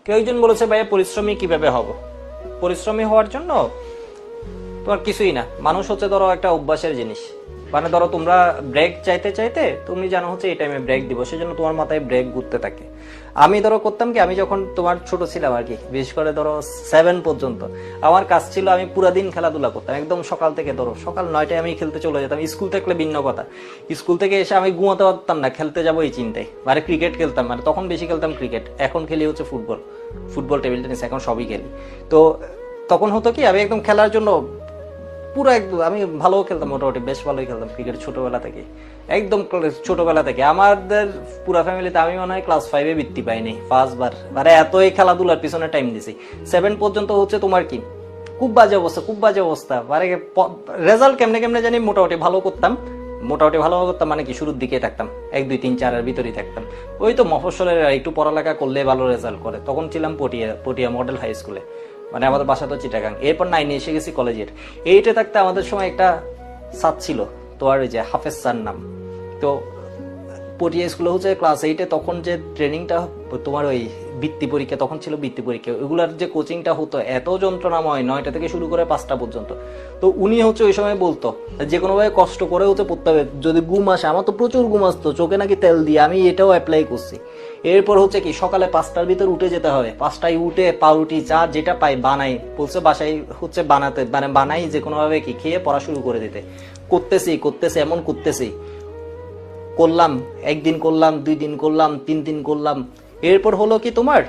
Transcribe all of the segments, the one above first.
কেউ একজন বলেছে ভাইয়া পরিশ্রমী কিভাবে হব। পরিশ্রমী হওয়ার জন্য তোমার কিছুই না, মানুষ হচ্ছে ধরো একটা অভ্যাসের জিনিস। মানে ধরো তোমরা ব্রেক চাইতে চাইতে তুমি জানো হচ্ছে এই টাইমে ব্রেক দিব, সেজন্য তোমার মাথায় ব্রেক ঘুরতে থাকে। আমি ধরো করতাম কি, আমি যখন তোমার ছোট ছিলাম আর কি, বিশেষ করে ধরো 7 পর্যন্ত আমার কাজ ছিল আমি পুরা দিন খেলাধুলা করতাম, একদম সকাল থেকে ধরো সকাল 9টায় আমি খেলতে চলে যেতাম। স্কুল থাকলে ভিন্ন কথা, স্কুল থেকে এসে আমি ঘুমাতে পারতাম না, খেলতে যাবো এই চিন্তায়। মানে ক্রিকেট খেলতাম, মানে তখন বেশি খেলতাম ক্রিকেট, এখন খেলি হচ্ছে ফুটবল, ফুটবল টেবিল টেনিস এখন সবই খেলি। তো তখন হতো কি, আমি একদম খেলার জন্য পুরো একদম আমি ভালো খেলতাম, মোটামুটি বেশ ভালোই খেলতাম ক্রিকেট ছোটবেলা থেকে, একদম ছোটবেলা থেকে। আমাদের পুরো ফ্যামিলিতে আমি মনে হয় ক্লাস 5-এ বৃত্তি পাইনি ফার্স্টবার, মানে এতই খেলাধুলার পিছনে টাইম দিছি। 7 পর্যন্ত হচ্ছে তোমার কি খুব বাজে অবস্থা, খুব বাজে অবস্থা। মানে রেজাল্ট কেমনে কেমনে জানি মোটামুটি ভালো করতাম, মোটামুটি ভালো করতাম, মানে কি শুরুর দিকে থাকতাম 1 2 3 4 এর ভিতরেই থাকতাম। ওই তো মফস্বলের একটু পড়ালেখা করলে ভালো রেজাল্ট করে, তখন ছিলাম পটিয়া মডেল হাই স্কুলে, মানে আমাদের বাসা তো চিটাগাং। এরপর 9-এ এসে গেছি কলেজের। 8-এ থাকতে আমাদের সময় একটা স্যার ছিল তোমার, ওই যে হাফেজ স্যার নাম। তো পটিয়া স্কুলে হচ্ছে ক্লাস 8-এ তখন যে ট্রেনিংটা তোমার ওই বৃত্তি পরীক্ষা, তখন ছিল বৃত্তি পরীক্ষা, ওইগুলার যে কোচিংটা হতো এত যন্ত্রণাময়, 9টা থেকে শুরু করে 5টা পর্যন্ত। তো উনি হচ্ছে ওই সময় বলতো যে কোনোভাবে কষ্ট করে হচ্ছে পড়তে হবে, যদি ঘুম আসে, আমার তো প্রচুর ঘুম আসতো, চোখে নাকি তেল দিয়ে, আমি এটাও অ্যাপ্লাই করছি। এরপর হচ্ছে কি সকালে 5টার ভিতর উঠে যেতে হবে, 5টায় উঠে পাউরুটি চা যেটা পাই বানাই, বলছে বাসায় হচ্ছে বানাতে, মানে বানাই যে কোনোভাবে কি খেয়ে পড়া শুরু করে দিতে। করতেছি এমন করতেছি, করলাম, 1 দিন করলাম, 2 দিন করলাম, 3 দিন করলাম। এরপর হলো কি তোমার,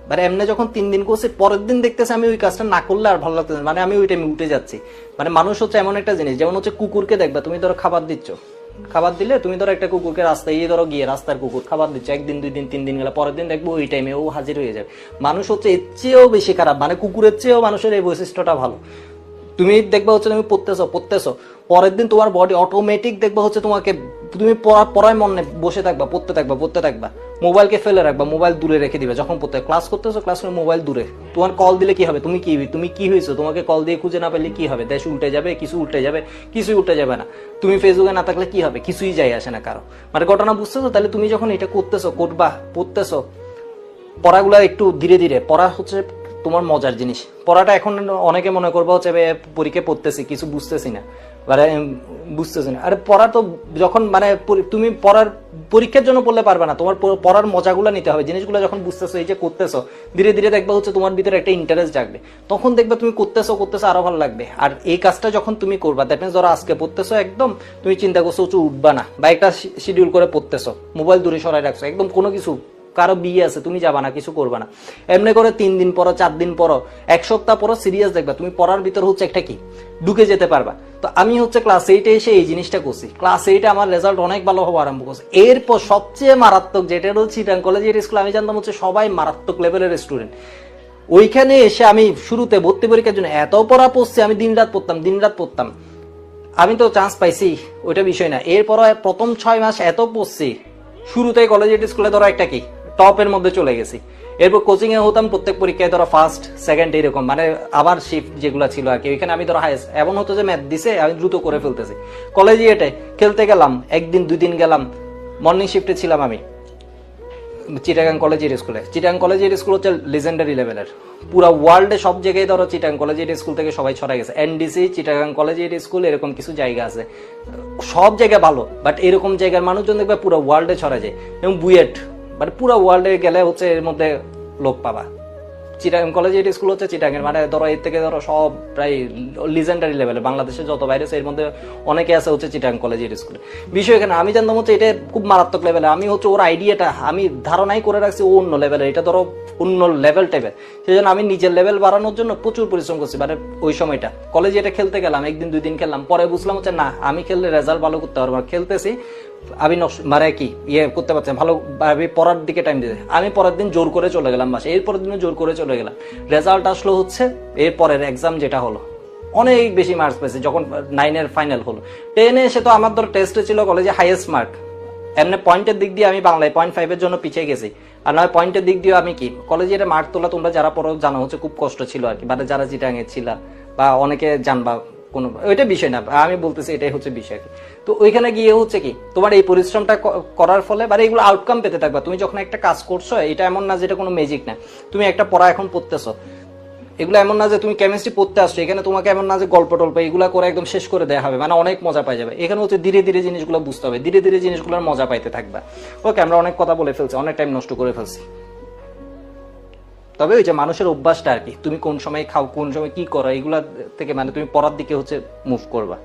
মানে এমনি যখন 3 দিন করছি, পরের দিন দেখতেছি আমি ওই কাজটা না করলে আর ভালো লাগতেছে, মানে আমি ওই টাইমে উঠে যাচ্ছি। মানে মানুষ হচ্ছে এমন একটা জিনিস, যেমন হচ্ছে কুকুরকে দেখবা, তুমি ধরো খাবার দিচ্ছ, খাবার দিলে তুমি ধরো একটা কুকুরকে রাস্তায় ধরো গিয়ে রাস্তার কুকুর খাবার দিচ্ছ, 1 দিন 2 দিন 3 দিন গেলে পরের দিন দেখবো ওই টাইমে ও হাজির হয়ে যাবে। মানুষ হচ্ছে এর চেয়েও বেশি খারাপ, মানে কুকুরের চেয়েও মানুষের এই বৈশিষ্ট্যটা ভালো। তুমি দেখবা হচ্ছে তুমি পড়তেছো, পরের দিন তোমার বডি অটোমেটিক দেখবা হচ্ছে তোমাকে, তুমি পড়ায় মনে বসে থাকবা, পড়তে থাকবা, মোবাইলকে ফেলে রাখবা, মোবাইল দূরে রেখে দিবে। যখন ক্লাস করতেছো, ক্লাস করে মোবাইল দূরে, তোমার কল দিলে কি হবে, তুমি কি হয়েছো, তোমাকে কল দিয়ে খুঁজে না পেলে কি হবে, দেশ উল্টে যাবে, কিছুই উল্টে যাবে না। তুমি ফেসবুকে না থাকলে কি হবে, কিছুই যায় আসে না কারো। মানে ঘটনা বুঝতেছো? তাহলে তুমি যখন এটা পড়তেছো, পড়াগুলা একটু ধীরে ধীরে পড়া হচ্ছে তোমার মজার জিনিস। পড়াটা এখন অনেকে মনে করবো হচ্ছে পরীক্ষা পড়তেছি কিছু বুঝতেছি না, আরে পড়া তো যখন মানে তুমি পরীক্ষার জন্য পড়লে পারবে না, তোমার পড়ার মজাগুলো নিতে হবে, জিনিসগুলো যখন বুঝতেছো, এই যে করতেছো ধীরে ধীরে দেখবা হচ্ছে তোমার ভিতরে একটা ইন্টারেস্ট জাগবে, তখন দেখবে তুমি করতেছো আরো ভালো লাগবে। আর এই কাজটা যখন তুমি করবা, দ্যাট মিনস ধরো আজকে পড়তেছো, একদম তুমি চিন্তা করছো উঠবা না, বা একটা শিডিউল করে পড়তেছো, মোবাইল দূরে সরাই রাখছো, একদম কোনো কিছু, কারো বিয়ে আছে তুমি যাবা না, কিছু করবা না, এমনি করে 3 দিন পরো, 4 দিন পরো, 1 সপ্তাহ পরো সিরিয়াস দেখবা তুমি পড়ার ভিতর হচ্ছে একটা কি ঢুকে যেতে পারবা। তো আমি হচ্ছে ক্লাস 8-এ এসে এই জিনিসটা করছি, ক্লাস 8-এ আমার রেজাল্ট অনেক ভালো হওয়া আরম্ভ করছে। এরপর সবচেয়ে মারাত্মক যেটা হচ্ছে চিটাগাং কলেজের স্কুল, আমি জানতাম হচ্ছে সবাই মারাত্মক লেভেলের স্টুডেন্ট। ওইখানে এসে আমি শুরুতে ভর্তি পরীক্ষার জন্য এত পড়া পড়ছি, আমি দিন রাত পড়তাম। আমি তো চান্স পাইছি, ওইটা বিষয় না। এরপর প্রথম 6 মাস এত পড়ছি, শুরুতে কলেজের স্কুলে ধরো একটা কি টপের মধ্যে চলে গেছি। এরপর কোচিং এ হতাম, প্রত্যেক পরীক্ষায় ধরো ফার্স্ট সেকেন্ড এরকম, মানে আবার শিফট যেগুলো ছিল আর কি, ওইখানে আমি ধরো হাইস্ট, এমন হতো যে ম্যাথ দিছে আমি দ্রুত করে ফেলতেছি। কলেজে এটে খেলতে গেলাম, 1 দিন 2 দিন গেলাম, মর্নিং শিফটে ছিলাম আমি চিটাগাং কলেজের স্কুলে। চিটাগাং কলেজের স্কুল হচ্ছে লেজেন্ডারি লেভেলের, পুরো ওয়ার্ল্ডে সব জায়গায় ধরো চিটাগাং কলেজের স্কুল থেকে সবাই ছড়াই গেছে। এনডিসি চিটাগাং কলেজের স্কুল এরকম কিছু জায়গা আছে, সব জায়গা ভালো, বাট এরকম জায়গার মানুষজন দেখবে পুরো ওয়ার্ল্ডে ছড়া যায়। এবং বুয়েট, মানে পুরো ওয়ার্ল্ডে গেলে হচ্ছে এর মধ্যে লোক পাবা। চিটাগাং কলেজের স্কুল হচ্ছে চিটাগাং, মানে ধরো এর থেকে ধরো সব প্রায় লিজেন্ডারি লেভেলে বাংলাদেশে যত বাইরে এর মধ্যে অনেকে আছে হচ্ছে চিটাগাং কলেজের স্কুলে। বিষয় এখানে আমি জানতাম হচ্ছে এটা খুব মারাত্মক লেভেলে, আমি হচ্ছে ওর আইডিয়াটা আমি ধারণাই করে রাখছি ও অন্য লেভেলে, এটা ধরো অন্য লেভেল টাইপের। সেই জন্য আমি নিজের লেভেল বাড়ানোর জন্য প্রচুর পরিশ্রম করছি। মানে ওই সময়টা কলেজে এটা খেলতে গেলাম, 1 দিন 2 দিন খেললাম, পরে বুঝলাম হচ্ছে না আমি খেললে রেজাল্ট ভালো করতে পারবো। খেলতেছি আমি মানে কি করতে পারছি ভালো, পড়ার দিকে টাইম দিতে, আমি পরের দিন জোর করে চলে গেলাম বাসে, এর পরের দিনও জোর করে চলে গেলাম। রেজাল্ট আসলো হচ্ছে এর পরের এক্সাম যেটা হলো, অনেক বেশি মার্কস পেয়েছে যখন 9-এর ফাইনাল হলো। 10-এ এসে তো আমার ধর টেস্টে ছিল কলেজে হাইয়েস্ট মার্ক, এমনি পয়েন্টের দিক দিয়ে আমি বাংলায় 0.5-এর জন্য পিছিয়ে গেছি, আর নয় পয়েন্টের দিক দিয়ে আমি কি কলেজে এটা মার্ক তোলা তোমরা যারা পড়ো জানো হচ্ছে খুব কষ্ট ছিল আর কি, মানে যারা চিটাগাংয়ে ছিল বা অনেকে জানবা কোনো ওইটা বিষয় না, আমি বলতেছি এটাই হচ্ছে বিষয় কি। তো ওইখানে গিয়ে হচ্ছে কি তোমার এই পরিশ্রমটা করার ফলে বা এগুলো আউটকাম পেতে থাকবা। তুমি যখন একটা কাজ করছো, এটা এমন না যে এটা কোনো ম্যাজিক না। তুমি একটা পড়া এখন পড়তেছো, এগুলো এমন না যে তুমি কেমিস্ট্রি পড়তে আসছো, এখানে তোমাকে এমন না যে গল্প টল্প এগুলা করে একদম শেষ করে দেওয়া হবে, মানে অনেক মজা পাই যাবে। এখানে হচ্ছে ধীরে ধীরে জিনিসগুলো বুঝতে হবে, ধীরে ধীরে জিনিসগুলোর মজা পাইতে থাকবা। ওকে, আমরা অনেক কথা বলে ফেলছি, অনেক টাইম নষ্ট করে ফেলছি। তবে ওই যে মানুষের অভ্যাসটা আর কি, তুমি কোন সময় খাও, কোন সময় কি করো, এগুলা থেকে মানে তুমি পড়ার দিকে হচ্ছে মুভ করবা।